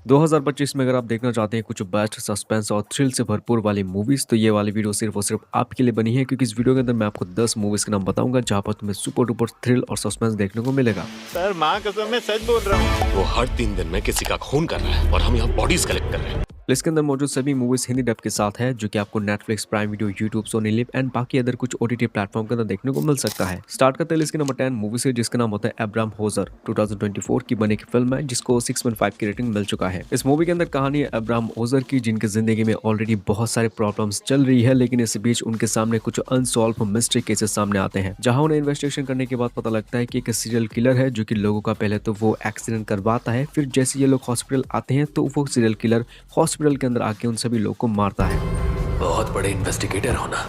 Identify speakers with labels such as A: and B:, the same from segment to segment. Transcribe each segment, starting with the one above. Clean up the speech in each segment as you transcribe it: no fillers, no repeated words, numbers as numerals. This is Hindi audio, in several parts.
A: 2025 में अगर आप देखना चाहते हैं कुछ बेस्ट सस्पेंस और थ्रिल से भरपूर वाली मूवीज तो ये वाली वीडियो सिर्फ और सिर्फ आपके लिए बनी है, क्योंकि इस वीडियो के अंदर मैं आपको 10 मूवीज के नाम बताऊंगा जहां पर तुम्हें सुपर डुपर थ्रिल और सस्पेंस देखने को मिलेगा।
B: सर माँ कसम मैं सच बोल रहा हूँ।
C: वो हर 3 दिन में किसी का खून कर रहा है और हम यहाँ बॉडीज कलेक्ट कर रहे हैं।
A: लिस्ट के अंदर मौजूद सभी मूवीज हिंदी डब के साथ है, जो कि आपको Netflix, Prime Video, YouTube, Sony LIV and बाकी अदर कुछ ओटीटी प्लेटफॉर्म के अंदर देखने को मिल सकता है। स्टार्ट करते हैं लिस्ट के नंबर 10 मूवी से, जिसका नाम होता है अब्राहम होजर। 2024 की बनी की फिल्म है जिसको 6.5 की रेटिंग मिल चुका है। इस मूवी के अंदर कहानी है अब्राहम होजर की, जिनकी जिंदगी में ऑलरेडी बहुत सारे प्रॉब्लम्स चल रही है, लेकिन इस बीच उनके सामने कुछ अनसॉल्व मिस्ट्री केसेस सामने आते हैं, जहां उन्हें इन्वेस्टिगेशन करने के बाद पता लगता है कि एक सीरियल किलर है जो कि लोगों का पहले तो वो एक्सीडेंट करवाता है, फिर जैसे ये लोग हॉस्पिटल आते हैं तो वो सीरियल किलर हॉस्पिटल के अंदर आके सभी लोग को मारता है।
C: बहुत बड़े इन्वेस्टिगेटर होना,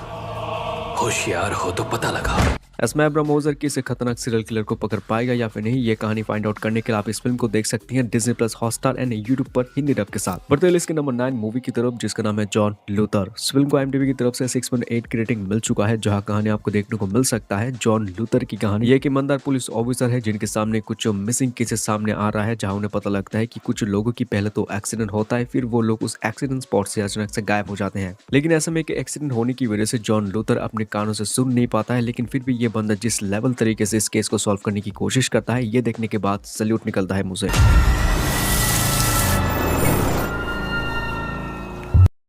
C: होशियार हो तो पता लगा।
A: इसमें अब्राहम होजर किसी खतरनाक सीरियल किलर को पकड़ पाएगा या फिर नहीं, ये कहानी फाइंड आउट करने के लिए आप इस फिल्म को देख सकती हैं Disney plus, Hotstar and YouTube पर हिंदी डब के साथ। बढ़ते हैं इसके नंबर 9 मूवी की तरफ, जिसका नाम है जॉन लूथर। इस फिल्म को IMDb की तरफ से 6.8 की रेटिंग मिल चुका है, जहां कहानी आपको देखने को मिल सकता है जॉन लूथर की कहानी। ये एक ईमानदार पुलिस ऑफिसर है जिनके सामने कुछ मिसिंग केसेस सामने आ रहा है, जहां उन्हें पता लगता है कि कुछ लोगों की पहले तो एक्सीडेंट होता है, फिर वो लोग उस एक्सीडेंट स्पॉट से अचानक से गायब हो जाते हैं। लेकिन ऐसे में एक एक्सीडेंट होने की वजह से जॉन लूथर अपने कानों से सुन नहीं पाता है, लेकिन फिर भी ये बंदा जिस लेवल तरीके से इस केस को सॉल्व करने की कोशिश करता है, ये देखने के बाद सैल्यूट निकलता है मुझे।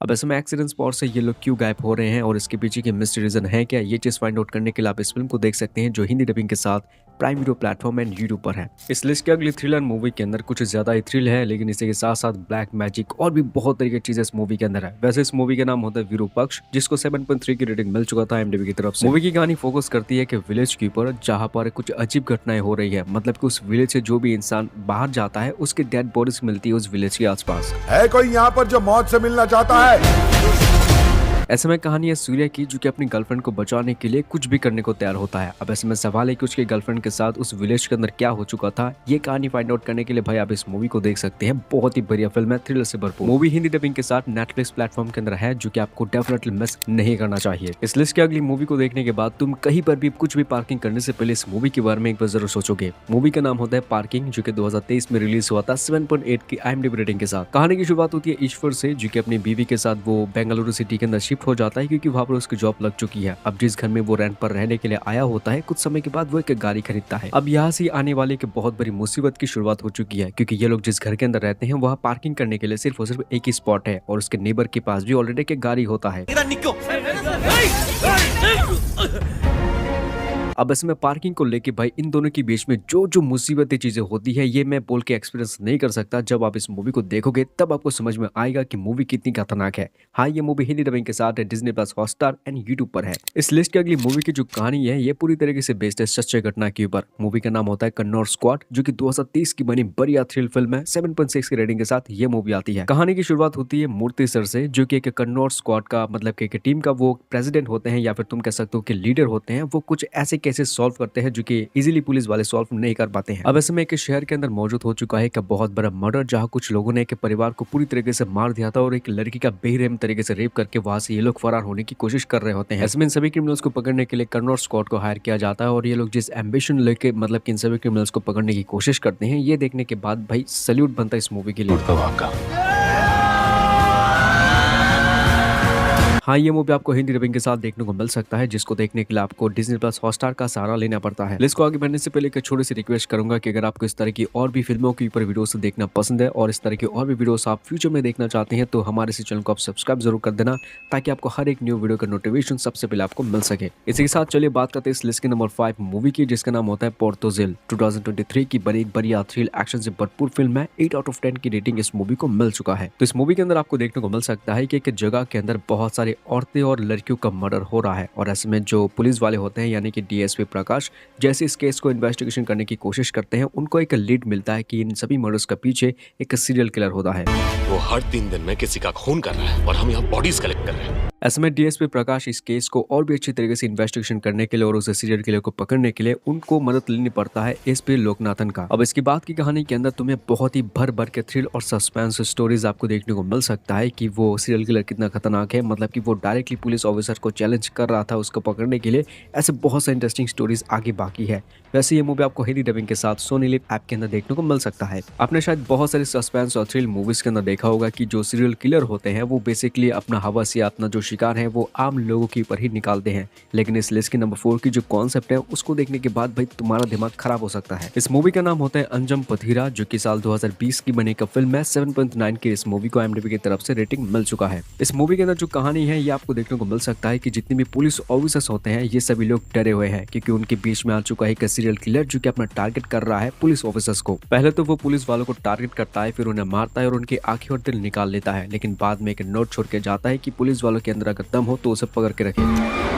A: अब ऐसे में एक्सीडेंट स्पॉट से ये लोग क्यों गायब हो रहे हैं और इसके पीछे की मिस्ट्री रीजन है क्या, ये चीज फाइंड आउट करने के लिए आप इस फिल्म को देख सकते हैं, जो हिंदी डबिंग के साथ prime video platform and YouTube पर है। इस लिस्ट की अगली थ्रिलर मूवी के अंदर कुछ ज्यादा ही थ्रिल है, लेकिन इसी के साथ साथ ब्लैक मैजिक और भी बहुत तरीके की चीजें इस मूवी के अंदर है। वैसे इस मूवी का नाम होता है विरूपक्ष, जिसको 7.3 की रेटिंग मिल चुका था IMDb की तरफ से। मूवी की कहानी फोकस करती है कि विलेज के ऊपर, जहाँ पर कुछ अजीब घटनाएं हो रही है, मतलब कि उस विलेज से जो भी इंसान बाहर जाता है उसकी डेड बॉडीज मिलती है उस विलेज के आसपास।
D: है कोई यहाँ पर जो मौत से मिलना चाहता है?
A: ऐसे में कहानी है सूर्य की, जो कि अपनी गर्लफ्रेंड को बचाने के लिए कुछ भी करने को तैयार होता है। अब ऐसे में सवाल है कि उसके गर्लफ्रेंड के साथ उस विलेज के अंदर क्या हो चुका था, ये कहानी फाइंड आउट करने के लिए भाई आप इस मूवी को देख सकते हैं। बहुत ही बढ़िया फिल्म है, थ्रिलर से भरपूर। मूवी हिंदी डबिंग के साथ नेटफ्लिक्स प्लेटफॉर्म के अंदर है, जो कि आपको डेफिनेटली मिस नहीं करना चाहिए। इस लिस्ट की अगली मूवी को देखने के बाद तुम कहीं पर भी कुछ भी पार्किंग करने से पहले इस मूवी के बारे में एक बार जरूर सोचोगे। मूवी का नाम होता है पार्किंग, जो कि 2023 में रिलीज हुआ था 7.8 की IMDb रेटिंग के साथ। कहानी की शुरुआत होती है ईश्वर से, जो कि अपनी बीवी के साथ वो बेंगलुरु सिटी के अंदर शिफ्ट हो जाता है, क्योंकि वहाँ पर उसकी जॉब लग चुकी है। अब जिस घर में वो रेंट पर रहने के लिए आया होता है, कुछ समय के बाद वो एक गाड़ी खरीदता है। अब यहाँ से आने वाले की बहुत बड़ी मुसीबत की शुरुआत हो चुकी है, क्योंकि ये लोग जिस घर के अंदर रहते हैं वहाँ पार्किंग करने के लिए सिर्फ और सिर्फ एक ही स्पॉट है, और उसके नेबर के पास भी ऑलरेडी एक गाड़ी होता है। अब इसमें पार्किंग को लेके भाई इन दोनों के बीच में जो जो मुसीबती चीजें होती है, ये मैं बोल के एक्सपीरियंस नहीं कर सकता। जब आप इस मूवी को देखोगे तब आपको समझ में आएगा कि मूवी कितनी खतरनाक है। हाँ, ये मूवी हिंदी डबिंग के साथ है, Disney plus, Hotstar and YouTube पर है। इस लिस्ट की अगली मूवी की जो कहानी है, ये पूरी तरीके से बेस्ड है सच्चे घटना के ऊपर। मूवी का नाम होता है कन्नौर स्क्वाड, जो कि 2023 की बनी बढ़िया थ्रिल फिल्म है। 7.6 की रेटिंग के साथ ये मूवी आती है। कहानी की शुरुआत होती है मूर्ति सर से, जो कि एक कन्नौर स्क्वाड का मतलब कि एक टीम का वो प्रेसिडेंट होते हैं, या फिर तुम कह सकते हो कि लीडर होते हैं। वो कुछ ऐसे केसेस सॉल्व करते हैं जो कि इजीली पुलिस वाले सॉल्व नहीं कर पाते हैं। अब ऐसे में एक शहर के अंदर मौजूद हो चुका है एक बहुत बड़ा मर्डर, जहां कुछ लोगों ने एक परिवार को पूरी तरीके से मार दिया था और एक लड़की का बेरहम तरीके से रेप करके वहां से ये लोग फरार होने की कोशिश कर रहे होते हैं। ऐसे में इन सभी क्रिमिनल्स को पकड़ने के लिए कन्नौर स्क्वाड को हायर किया जाता है, और ये लोग जिस एम्बिशन लेके मतलब कि इन सभी क्रिमिनल्स को पकड़ने की कोशिश करते हैं, ये देखने के बाद भाई सैल्यूट बनता है इस मूवी के लिए। हाँ, ये मूवी आपको हिंदी डबिंग के साथ देखने को मिल सकता है, जिसको देखने के लिए आपको डिज्नी प्लस, हॉटस्टार का सहारा लेना पड़ता है। लिस्ट को आगे बढ़ने से पहले एक छोटी सी रिक्वेस्ट करूंगा कि अगर आपको इस तरह की और भी फिल्मों के ऊपर वीडियोस देखना पसंद है और इस तरह की और भी वीडियोस आप फ्यूचर में देखना चाहते हैं, तो हमारे इस चैनल को आप सब्सक्राइब जरूर कर देना, ताकि आपको हर एक न्यू वीडियो का नोटिफिकेशन सबसे पहले आपको मिल सके। इसी के साथ चलिए बात करते हैं इस लिस्ट के नंबर 5 मूवी की, जिसका नाम होता है पोर्तोजिल। 2023 की बनी एक बढ़िया थ्रिल एक्शन से भरपूर फिल्म है। 8 आउट ऑफ 10 की रेटिंग इस मूवी को मिल चुका है। तो इस मूवी के अंदर आपको देखने को मिल सकता है कि एक जगह के अंदर बहुत सारी औरतें और लड़कियों का मर्डर हो रहा है, और ऐसे में जो पुलिस वाले होते हैं यानी कि DSP प्रकाश, जैसे इस केस को इन्वेस्टिगेशन करने की कोशिश करते हैं, उनको एक लीड मिलता है कि इन सभी मर्डर्स का पीछे एक सीरियल किलर होता है।
C: वो हर 3 दिन में किसी का खून कर रहा है और हम यहाँ बॉडीज कलेक्ट कर रहे हैं।
A: ऐसे में डीएसपी प्रकाश इस केस को और भी अच्छी तरीके से इन्वेस्टिगेशन करने के लिए और उसे सीरियल किलर को पकड़ने के लिए उनको मदद लेनी पड़ता है एसपी लोकनाथन का। अब इसकी बात की कहानी के अंदर तुम्हें बहुत ही भर भर के थ्रिल और सस्पेंस स्टोरीज आपको देखने को मिल सकता है कि वो सीरियल किलर कितना खतरनाक है, मतलब कि वो डायरेक्टली पुलिस ऑफिसर को चैलेंज कर रहा था उसको पकड़ने के लिए। ऐसे बहुत से इंटरेस्टिंग स्टोरीज आगे बाकी है। वैसे ये मूवी आपको हिंदी डबिंग के साथ सोनी लिव ऐप के अंदर देखने को मिल सकता है। आपने शायद बहुत सारी सस्पेंस और थ्रिल मूवीज के अंदर देखा होगा कि जो सीरियल किलर होते हैं वो बेसिकली अपना हवस या अपना जो शिकार है वो आम लोगों के ऊपर ही निकालते हैं, लेकिन इस लिस्ट की नंबर 4 की जो कॉन्सेप्ट है उसको देखने के बाद भाई तुम्हारा दिमाग खराब हो सकता है। इस मूवी का नाम होता है अंजम पथीरा, जो कि साल 2020 की बनी एक फिल्म है। 7.9 की इस मूवी को IMDb की तरफ से रेटिंग मिल चुका है। इस मूवी के अंदर जो कहानी है ये आपको देखने को मिल सकता है कि जितने भी पुलिस ऑफिसर्स होते हैं ये सभी लोग डरे हुए हैं क्योंकि उनके बीच में आ चुका है एक सीरियल किलर जो कि अपना टारगेट कर रहा है पुलिस ऑफिसर्स को। पहले तो वो पुलिस वालों को टारगेट करता है, फिर उन्हें मारता है और उनकी आंखें और दिल निकाल लेता है, लेकिन बाद में एक नोट छोड़ के जाता है कि पुलिस वालों के अंदर अगर दम हो तो उसे पकड़ के रखे।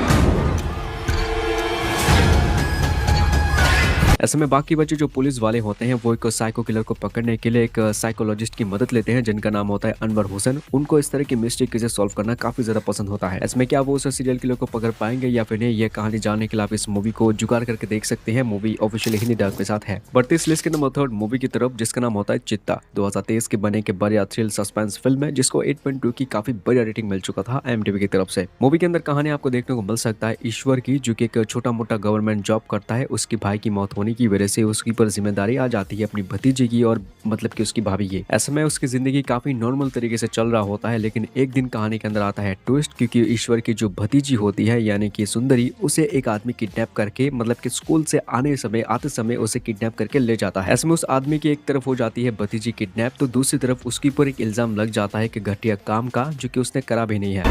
A: ऐसे में बाकी बच्चे जो पुलिस वाले होते हैं वो एक साइको किलर को पकड़ने के लिए एक साइकोलॉजिस्ट की मदद लेते हैं जिनका नाम होता है अनवर हुसैन। उनको इस तरह की मिस्टेक केसेस सॉल्व करना काफी ज्यादा पसंद होता है। इसमें क्या वो उस सीरियल किलर को पकड़ पाएंगे या फिर नहीं, ये कहानी जानने के लिए आप इस मूवी को जुगाड़ करके देख सकते हैं। मूवी ऑफिशियली हिंदी डब के साथ है। बढ़ते इस लिस्ट के नंबर 3 मूवी की तरफ जिसका नाम होता है चित्ता। 2023 के बने के बढ़िया थ्रिल सस्पेंस फिल्म है जिसको 8.2 की काफी बढ़िया रेटिंग मिल चुका था IMDb की तरफ से। मूवी के अंदर कहानी आपको देखने को मिल सकता है ईश्वर की, जो कि एक छोटा मोटा गवर्नमेंट जॉब करता है। उसके भाई की मौत होने की वजह से उसकी पर जिम्मेदारी आ जाती है अपनी भतीजे की और मतलब कि उसकी भाभी की। ऐसे में उसकी जिंदगी काफी नॉर्मल तरीके से चल रहा होता है, लेकिन एक दिन कहानी के अंदर आता है ट्विस्ट, क्योंकि ईश्वर की जो भतीजी होती है यानी कि सुंदरी, उसे एक आदमी किडनैप करके मतलब कि स्कूल से आते समय उसे किडनैप करके ले जाता है। ऐसे में उस आदमी की एक तरफ हो जाती है भतीजी किडनैप, तो दूसरी तरफ उसके ऊपर एक इल्जाम लग जाता है कि घटिया काम का, जो कि उसने करा भी नहीं है।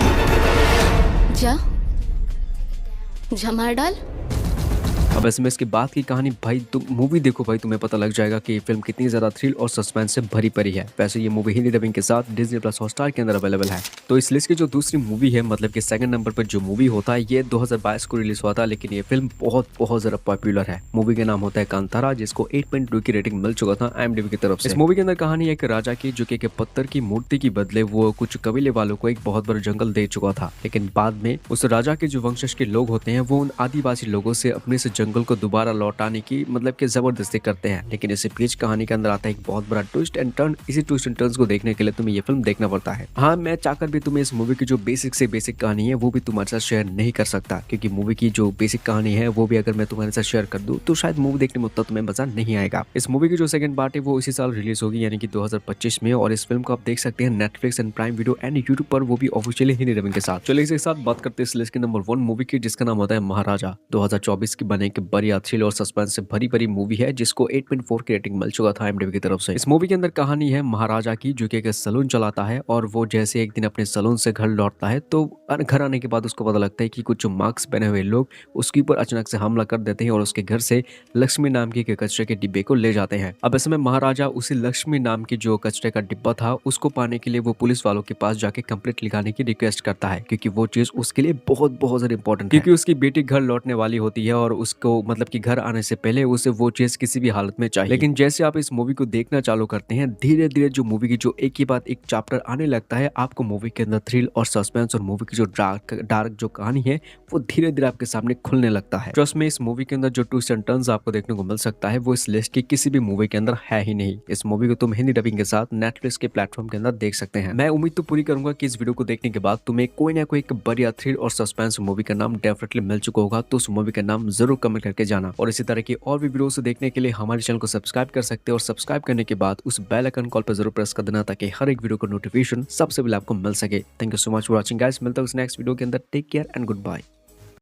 E: जा मार डाल।
A: अब ऐसे में इसके बाद की कहानी भाई तुम मूवी देखो भाई, तुम्हें पता लग जाएगा कि ये फिल्म कितनी ज्यादा थ्रिल और सस्पेंस से भरी पड़ी है। वैसे ये मूवी हिंदी डबिंग के साथ Disney+ हॉटस्टार के अंदर अवेलेबल है। तो इस लिस्ट की जो दूसरी मूवी है, मतलब कि सेकंड नंबर पर जो मूवी होता है, ये 2022 को रिलीज हुआ था, लेकिन ये फिल्म बहुत ज्यादा पॉपुलर है। मूवी का नाम होता है कांतारा, जिसको 8.2 की रेटिंग मिल चुका था IMDb की तरफ से। इस मूवी के अंदर कहानी एक राजा की, जो कि एक पत्थर की मूर्ति की बदले वो कुछ कबीले वालों को एक बहुत बड़ा जंगल दे चुका था, लेकिन बाद में उस राजा के जो वंशज के लोग होते हैं वो उन आदिवासी लोगों से अपने इस जंगल को दोबारा लौटाने की मतलब कि जबरदस्ती करते हैं। लेकिन इसी बीच कहानी के अंदर आता है एक बहुत बड़ा ट्विस्ट एंड टर्न। इसी ट्विस्ट एंड टर्न्स को देखने के लिए तुम्हें ये फिल्म देखना पड़ता है। हाँ, मैं चाहकर भी तुम्हें इस मूवी की जो बेसिक से बेसिक कहानी है वो भी तुम्हारे साथ शेयर नहीं कर सकता, क्योंकि मूवी की जो बेसिक कहानी है वो भी अगर मैं तुम्हारे साथ शेयर कर दूं तो शायद मूवी देखने में उतना तुम्हें मजा नहीं आएगा। इस मूवी की जो सेकंड पार्ट है वो इसी साल रिलीज होगी, यानी कि 2025 में, और इस फिल्म को आप देख सकते हैं Netflix and prime video and YouTube पर, वो भी ऑफिशियली हिंदी डबिंग के साथ। चलिए इसी साथ बात करते हैं इस लिस्ट के नंबर 1 मूवी की, जिसका नाम होता है महाराजा। 2024 की बने के बढ़िया थ्रिल और सस्पेंस से भरी मूवी है, जिसको 8.4 की रेटिंग मिल चुका था IMDb की तरफ से। इस मूवी के अंदर कहानी है महाराजा की, जो कि एक सलून चलाता है, और वो जैसे एक दिन अपने सलून से घर लौटता है तो घर आने के बाद उसको पता लगता है कि कुछ मास्क पहने हुए लोग उसके ऊपर अचानक से हमला कर देते हैं और उसके घर से लक्ष्मी नाम की कचरे के डिब्बे को ले जाते हैं। अब ऐसे में महाराजा उसी लक्ष्मी नाम की जो कचरे का डिब्बा था उसको पाने के लिए वो पुलिस वालों के पास जाके कंप्लेंट लिखाने की रिक्वेस्ट करता है, क्योंकि वो चीज उसके लिए बहुत ज्यादा इंपॉर्टेंट है, क्योंकि उसकी बेटी घर लौटने वाली होती है और उसको मतलब कि घर आने से पहले उसे वो चीज किसी भी हालत में चाहिए। लेकिन जैसे आप इस मूवी को देखना चालू करते हैं, धीरे धीरे जो मूवी की जो एक के बाद एक चैप्टर आने लगता है, आपको मूवी के अंदर थ्रिल और सस्पेंस और मूवी की जो डार्क जो कहानी है वो धीरे धीरे आपके सामने खुलने लगता है। ट्रस्ट में इस मूवी के अंदर जो ट्विस्ट एंड टर्न्स आपको देखने को मिल सकता है वो इस लिस्ट की किसी भी मूवी के अंदर है ही नहीं। इस मूवी को तुम हिंदी डबिंग के साथ नेटफ्लिक्स के प्लेटफॉर्म के अंदर देख सकते हैं। मैं उम्मीद तो पूरी करूंगा कि इस वीडियो को देखने के बाद तुम्हें कोई ना कोई एक बढ़िया थ्रिल और सस्पेंस मूवी का नाम डेफिनेटली मिल चुका होगा, तो उस मूवी का नाम जरूर कमेंट करके जाना। और इसी तरह की और भी वीडियो देखने के लिए हमारे चैनल को सब्सक्राइब कर सकते हैं, और सब्सक्राइब करने के बाद उस बेल आइकन कॉल पर जरूर प्रेस कर देना ताकि हर एक वीडियो का नोटिफिकेशन सबसे पहले आपको मिल सके। Thank you so much for watching guys. मिलता हूं नेक्स्ट वीडियो के अंदर। Take care and good bye.